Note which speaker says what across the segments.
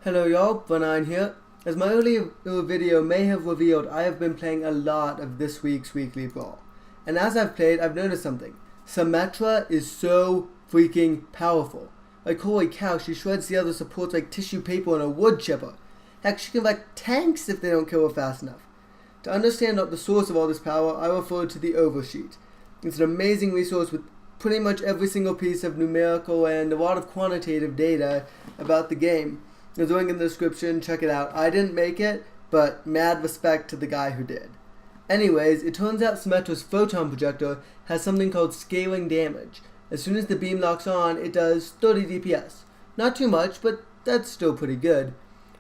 Speaker 1: Hello y'all, BreNine here. As my earlier video may have revealed, I have been playing a lot of this week's weekly brawl. And as I've played, I've noticed something. Symmetra is so freaking powerful. Like holy cow, she shreds the other supports like tissue paper on a wood chipper. Heck, she can wreck tanks if they don't kill her fast enough. To understand the source of all this power, I refer to the oversheet. It's an amazing resource with pretty much every single piece of numerical and a lot of quantitative data about the game. There's a link in the description, check it out. I didn't make it, but mad respect to the guy who did. Anyways, it turns out Symmetra's photon projector has something called scaling damage. As soon as the beam locks on, it does 30 DPS. Not too much, but that's still pretty good.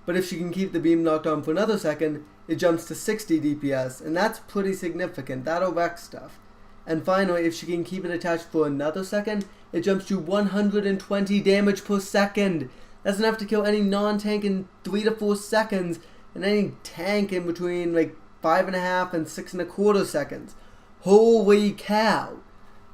Speaker 1: But if she can keep the beam locked on for another second, it jumps to 60 DPS, and that's pretty significant. That'll wreck stuff. And finally, if she can keep it attached for another second, it jumps to 120 damage per second. That's enough to kill any non-tank in 3 to 4 seconds, and any tank in between like 5.5 and 6.25 seconds. Holy cow!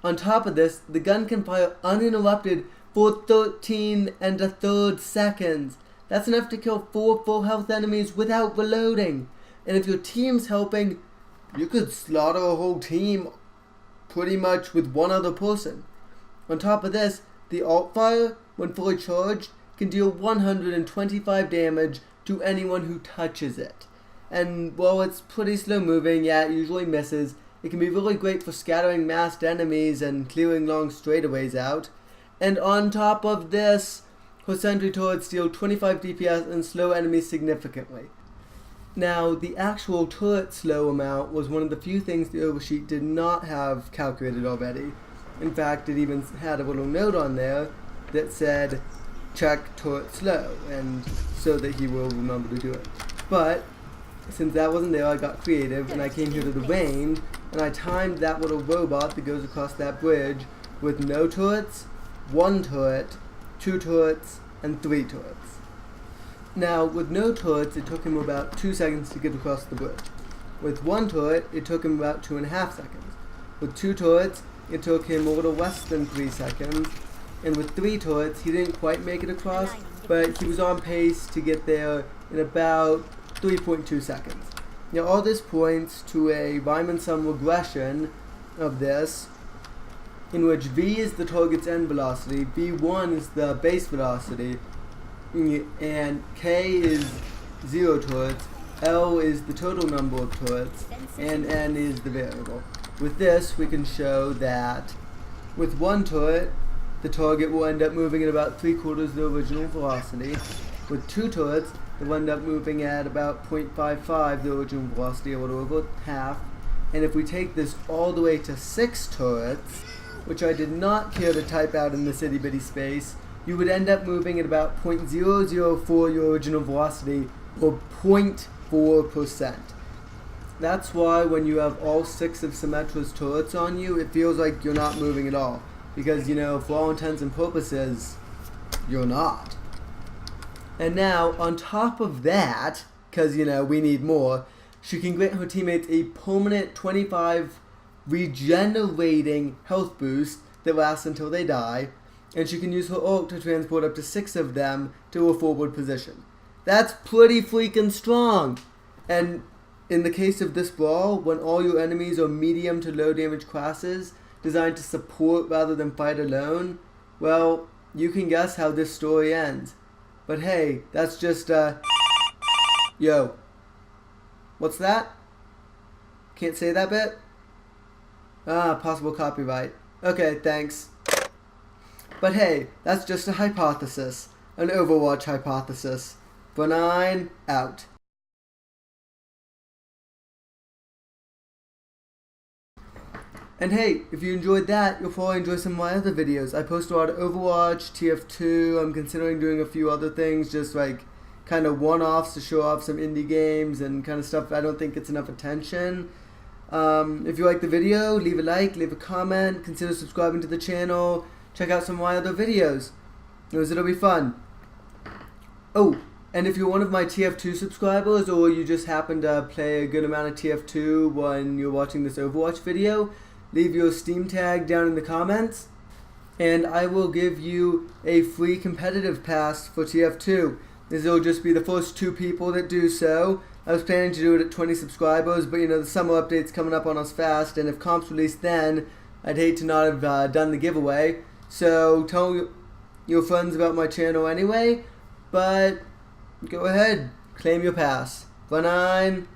Speaker 1: On top of this, the gun can fire uninterrupted for 13 1/3 seconds. That's enough to kill 4 full health enemies without reloading. And if your team's helping, you could slaughter a whole team pretty much with one other person. On top of this, the alt fire, when fully charged, can deal 125 damage to anyone who touches it. And while it's pretty slow moving, yeah, it usually misses, it can be really great for scattering masked enemies and clearing long straightaways out. And on top of this, her sentry turrets deal 25 DPS and slow enemies significantly. Now, the actual turret slow amount was one of the few things the oversheet did not have calculated already. In fact, it even had a little note on there that said, check turret slow, and so that he will remember to do it. But since that wasn't there, I got creative and I came here to the range and I timed that little robot that goes across that bridge with no turrets, 1 turret, 2 turrets, and 3 turrets. Now, with no turrets, it took him about 2 seconds to get across the bridge. With 1 turret, it took him about 2.5 seconds. With 2 turrets, it took him a little less than 3 seconds. And with 3 turrets, he didn't quite make it across, but he was on pace to get there in about 3.2 seconds. Now all this points to a Riemann-sum regression of this, in which v is the target's end velocity, v1 is the base velocity, and k is 0 turrets, L is the total number of turrets, and n is the variable. With this, we can show that with 1 turret, the target will end up moving at about 3/4 the original velocity. With 2 turrets, it will end up moving at about 0.55 the original velocity, a little over half. And if we take this all the way to 6 turrets, which I did not care to type out in this itty bitty space, you would end up moving at about 0.004 your original velocity, or 0.4%. That's why when you have all 6 of Symmetra's turrets on you, it feels like you're not moving at all. Because, you know, for all intents and purposes, you're not. And now, on top of that, because, you know, we need more, she can grant her teammates a permanent 25 regenerating health boost that lasts until they die, and she can use her ult to transport up to 6 of them to a forward position. That's pretty freaking strong! And in the case of this brawl, when all your enemies are medium to low damage classes, designed to support rather than fight alone, well, you can guess how this story ends. But hey, that's just yo. What's that? Can't say that bit? Possible copyright. Okay, thanks. But hey, that's just a hypothesis. An Overwatch hypothesis. BreNine, out. And hey, if you enjoyed that, you'll probably enjoy some of my other videos. I post a lot of Overwatch, TF2, I'm considering doing a few other things, just like kind of one-offs to show off some indie games and kind of stuff I don't think gets enough attention. If you like the video, leave a like, leave a comment, consider subscribing to the channel, check out some of my other videos. It'll be fun. Oh, and if you're one of my TF2 subscribers, or you just happen to play a good amount of TF2 when you're watching this Overwatch video, leave your Steam tag down in the comments, and I will give you a free competitive pass for TF2. is it'll just be the first 2 people that do so. I was planning to do it at 20 subscribers, but you know, the summer update's coming up on us fast, and if comps release then, I'd hate to not have done the giveaway. So tell your friends about my channel anyway, but go ahead, claim your pass. BreNine.